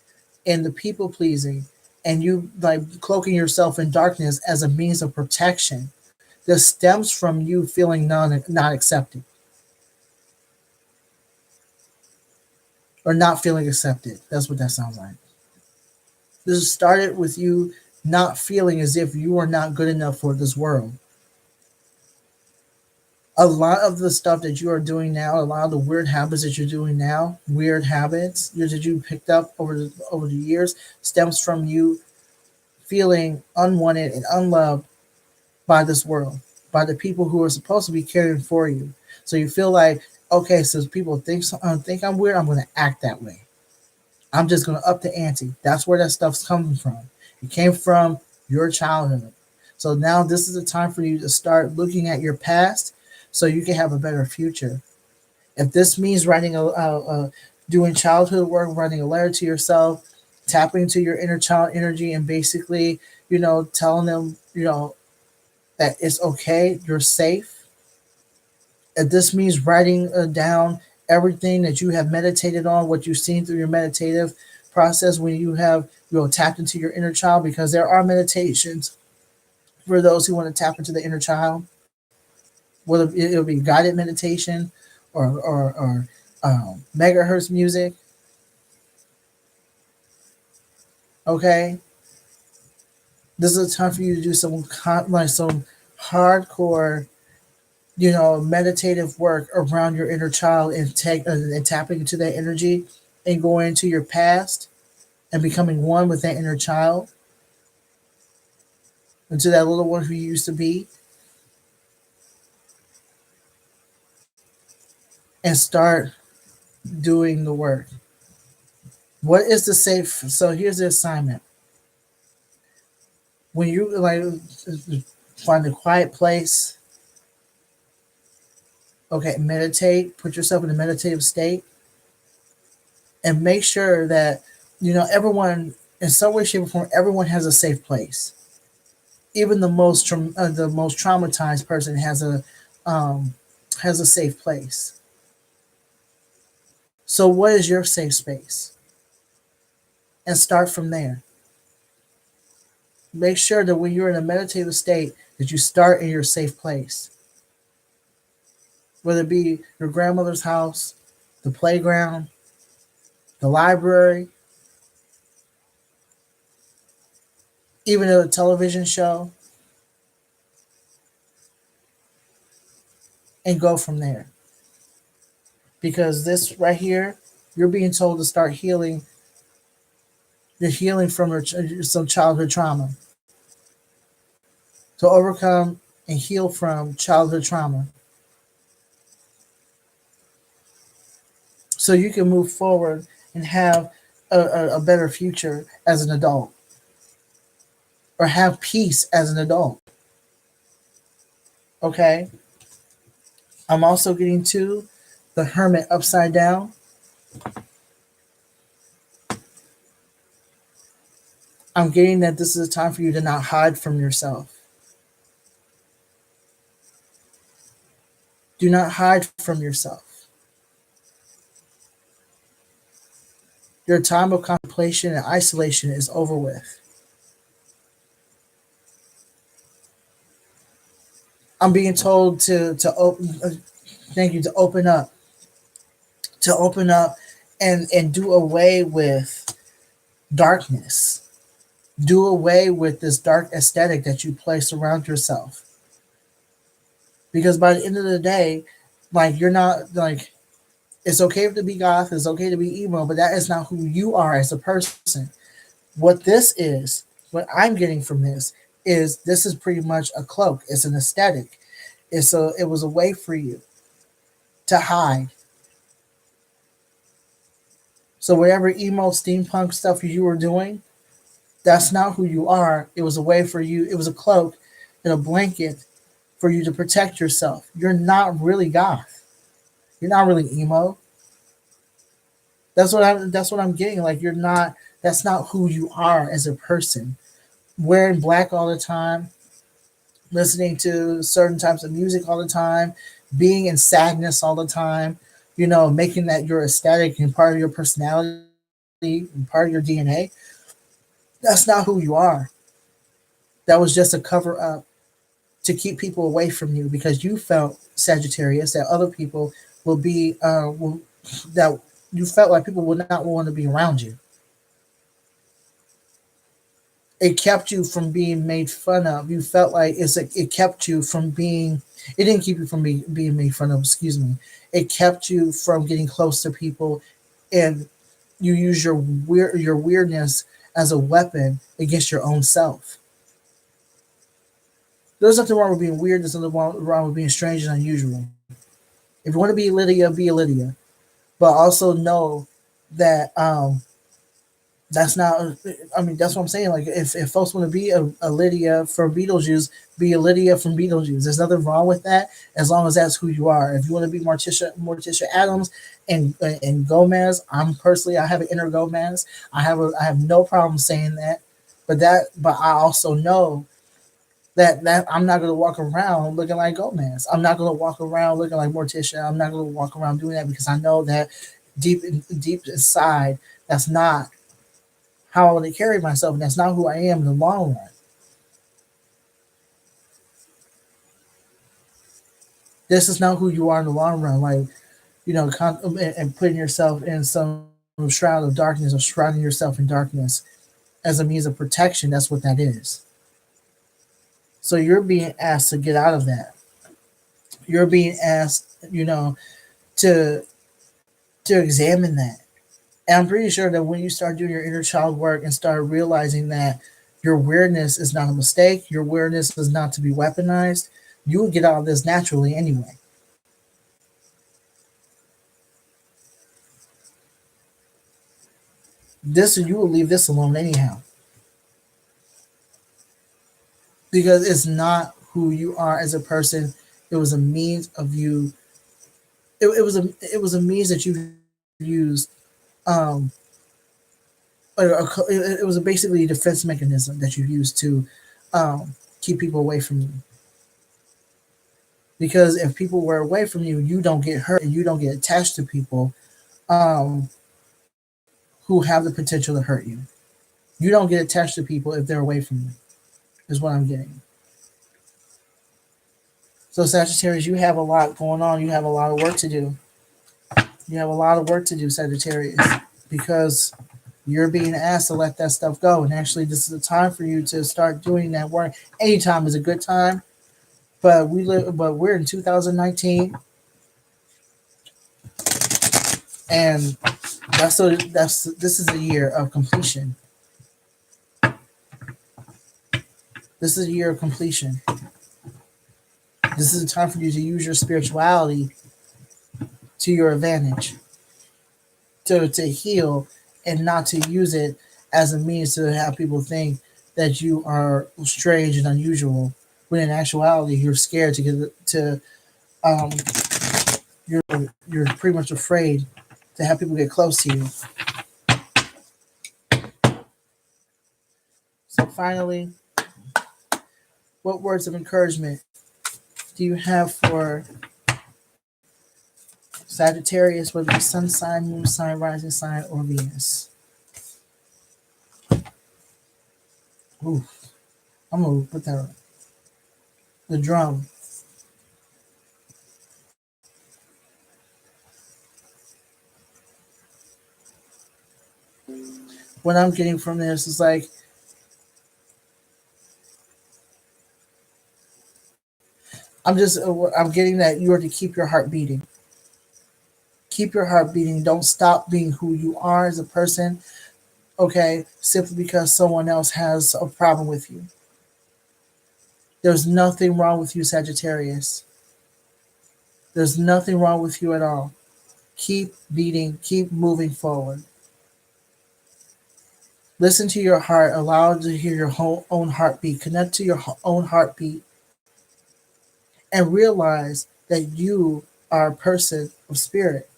and the people pleasing, and you like cloaking yourself in darkness as a means of protection, that stems from you feeling not accepted or not feeling accepted. That's what that sounds like. This started with you not feeling as if you are not good enough for this world. A lot of the stuff that you are doing now, a lot of the weird habits that you're doing now, weird habits that you picked up over the years, stems from you feeling unwanted and unloved by this world, by the people who are supposed to be caring for you. So you feel like, okay, so people think I'm weird, I'm going to act that way. I'm just going to up the ante. That's where that stuff's coming from. It came from your childhood. So now this is the time for you to start looking at your past so you can have a better future. If this means doing childhood work, writing a letter to yourself, tapping into your inner child energy, and basically, telling them, that it's okay, you're safe. If this means writing down everything that you have meditated on, what you've seen through your meditative process when you have tapped into your inner child, because there are meditations for those who want to tap into the inner child, whether it'll be guided meditation or megahertz music. Okay, this is a time for you to do some some hardcore, meditative work around your inner child, and tapping into that energy and going into your past and becoming one with that inner child, into that little one who you used to be, and start doing the work. What is the safe? So here's the assignment. When you find a quiet place, okay, meditate, put yourself in a meditative state, and make sure that everyone, in some way, shape, or form, everyone has a safe place. Even the most traumatized person has a safe place. So, what is your safe space? And start from there. Make sure that when you're in a meditative state, that you start in your safe place, whether it be your grandmother's house, the playground, the library, even a television show, and go from there. Because this right here, you're being told to start healing. You're healing from some childhood trauma, to overcome and heal from childhood trauma, so you can move forward and have a better future as an adult, or have peace as an adult. Okay? I'm also getting to the Hermit upside down. I'm getting that this is a time for you to not hide from yourself. Do not hide from yourself. Your time of contemplation and isolation is over with. I'm being told to open. Thank you, to open up, and do away with darkness. Do away with this dark aesthetic that you place around yourself. Because by the end of the day, you're not it's okay to be goth, it's okay to be emo, but that is not who you are as a person. What this is, what I'm getting from this is pretty much a cloak. It's an aesthetic. It was a way for you to hide. So whatever emo steampunk stuff you were doing, that's not who you are. It was a way for you. It was a cloak and a blanket for you to protect yourself. You're not really goth. You're not really emo. That's what I'm getting. You're not. That's not who you are as a person. Wearing black all the time, listening to certain types of music all the time, being in sadness all the time, making that your aesthetic and part of your personality. part of your DNA, that's not who you are. That was just a cover up to keep people away from you because you felt, Sagittarius, that other people will be that you felt like people would not want to be around you. It kept you from being made fun of. You felt like it kept you from being. It didn't keep you from being made fun of. Excuse me. It kept you from getting close to people, and you use your weirdness as a weapon against your own self. There's nothing wrong with being weird. There's nothing wrong with being strange and unusual. If you want to be Lydia, be a Lydia. But also know that that's not. I mean, that's what I'm saying. Like, if folks want to be a Lydia from Beetlejuice, be a Lydia from Beetlejuice. There's nothing wrong with that as long as that's who you are. If you want to be Morticia Adams and Gomez, I have an inner Gomez. I have no problem saying that. But I also know that I'm not going to walk around looking like Gomez. I'm not going to walk around looking like Morticia. I'm not going to walk around doing that because I know that deep inside, that's not how I want to carry myself, and that's not who I am in the long run. This is not who you are in the long run. Like, and putting yourself in some shroud of darkness or shrouding yourself in darkness as a means of protection. That's what that is. So you're being asked to get out of that. You're being asked, to examine that. And I'm pretty sure that when you start doing your inner child work and start realizing that your weirdness is not a mistake, your weirdness is not to be weaponized, you will get out of this naturally anyway. You will leave this alone anyhow. Because it's not who you are as a person. It was a means of you. It was a means that you used. Um, it was basically a defense mechanism that you used to keep people away from you. Because if people were away from you, you don't get hurt and you don't get attached to people um, who have the potential to hurt you. You don't get attached to people if they're away from you. Is what I'm getting. So Sagittarius, you have a lot going on. You have a lot of work to do. You have a lot of work to do, Sagittarius, because you're being asked to let that stuff go. And actually, this is the time for you to start doing that work. Anytime is a good time, but we're in 2019, and this is a year of completion. This is a year of completion. This is a time for you to use your spirituality to your advantage, to heal, and not to use it as a means to have people think that you are strange and unusual. When in actuality, you're scared to get to um, you're you're pretty much afraid to have people get close to you. So finally, what words of encouragement do you have for Sagittarius, whether it's sun sign, moon sign, rising sign, or Venus? Ooh, I'm gonna put that on. The drum. What I'm getting from this is like I'm getting that you are to keep your heart beating. Keep your heart beating. Don't stop being who you are as a person. Okay, simply because someone else has a problem with you. There's nothing wrong with you, Sagittarius. There's nothing wrong with you at all. Keep beating. Keep moving forward. Listen to your heart. Allow it to hear your own heartbeat. Connect to your own heartbeat and realize that you are a person of spirit.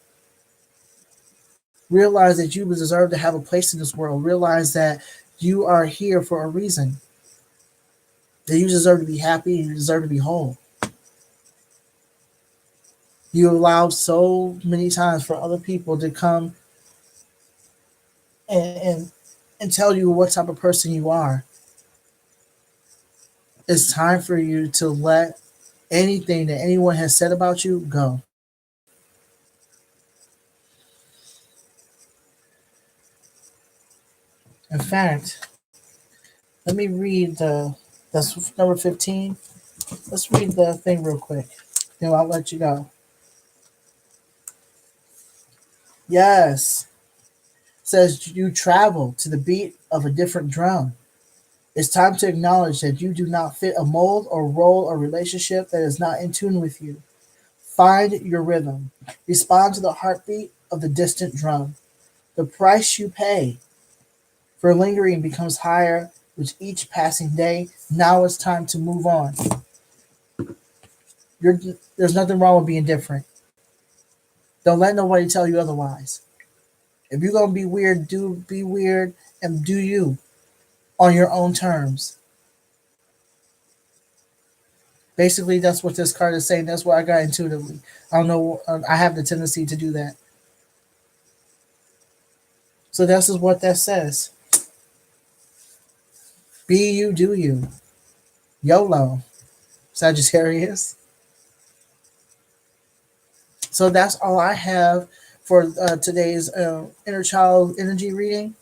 Realize that you deserve to have a place in this world. Realize that you are here for a reason. That you deserve to be happy and you deserve to be whole. You allowed so many times for other people to come and, and and tell you what type of person you are. It's time for you to let anything that anyone has said about you go. In fact, let me read the that's number 15. Let's read the thing real quick. Then I'll let you go. Yes. It says you travel to the beat of a different drum. It's time to acknowledge that you do not fit a mold or role or relationship that is not in tune with you. Find your rhythm. Respond to the heartbeat of the distant drum. The price you pay for lingering becomes higher with each passing day. Now it's time to move on. You're, there's nothing wrong with being different. Don't let nobody tell you otherwise. If you're gonna be weird, do be weird and do you on your own terms. Basically, that's what this card is saying. That's what I got intuitively. I don't know. I have the tendency to do that. So this is what that says. Be you, do you. YOLO, Sagittarius. So that's all I have for today's inner child energy reading.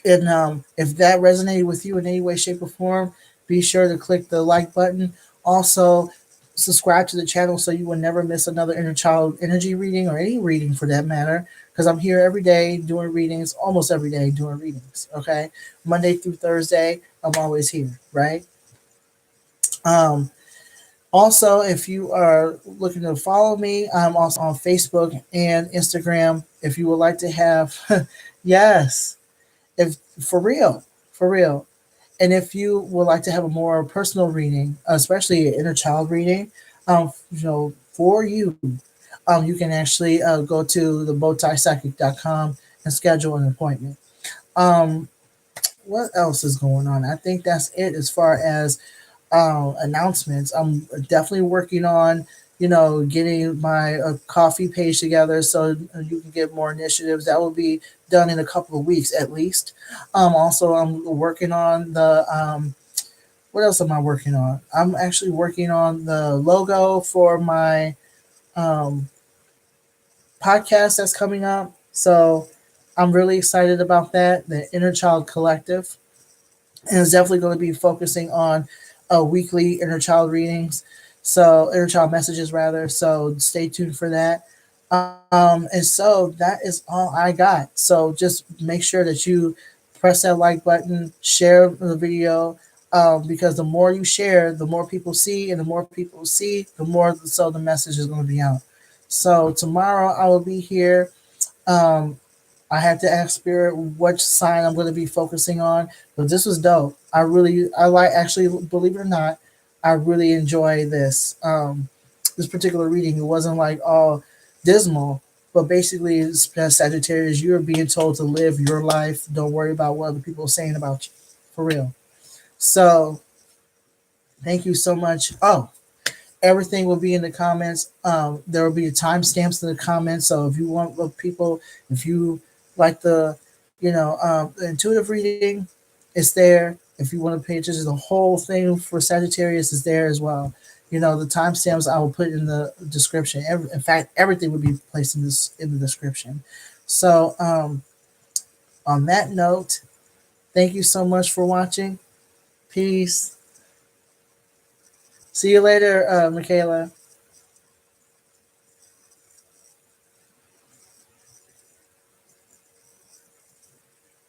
And if that resonated with you in any way, shape, or form, be sure to click the like button. Also, subscribe to the channel so you will never miss another inner child energy reading or any reading for that matter. Because I'm here every day doing readings, almost every day doing readings. Okay, Monday through Thursday, I'm always here, right? Um, Also, if you are looking to follow me, I'm also on Facebook and Instagram. If you would like to have, yes, if for real. And if you would like to have a more personal reading, especially an inner child reading, for you, you can actually go to the bowtiepsychic.com and schedule an appointment. Um, what else is going on? I think that's it as far as announcements. I'm definitely working on, getting my coffee page together so you can get more initiatives. That will be done in a couple of weeks at least. Also, I'm working on the. What else am I working on? I'm actually working on the logo for my um, podcast that's coming up. So I'm really excited about that. The Inner Child Collective, and it's definitely going to be focusing on weekly inner child readings, so inner child messages rather. So stay tuned for that. And so that is all I got. So just make sure that you press that like button, share the video, because the more you share, the more people see, and the more people see, the more so the message is going to be out. So tomorrow I will be here. Um, I had to ask Spirit which sign I'm going to be focusing on, but this was dope. I like, actually, believe it or not, I really enjoy this this particular reading. It wasn't like all dismal, but basically, as Sagittarius, you're being told to live your life. Don't worry about what other people are saying about you, for real. So, thank you so much. Oh, everything will be in the comments. There will be timestamps in the comments. So if you want people, if you like the intuitive reading, it's there. If you want to pay attention, the whole thing for Sagittarius is there as well. The timestamps I will put in the description. In fact, everything will be placed in the description. So on that note, thank you so much for watching. Peace. See you later, Michaela.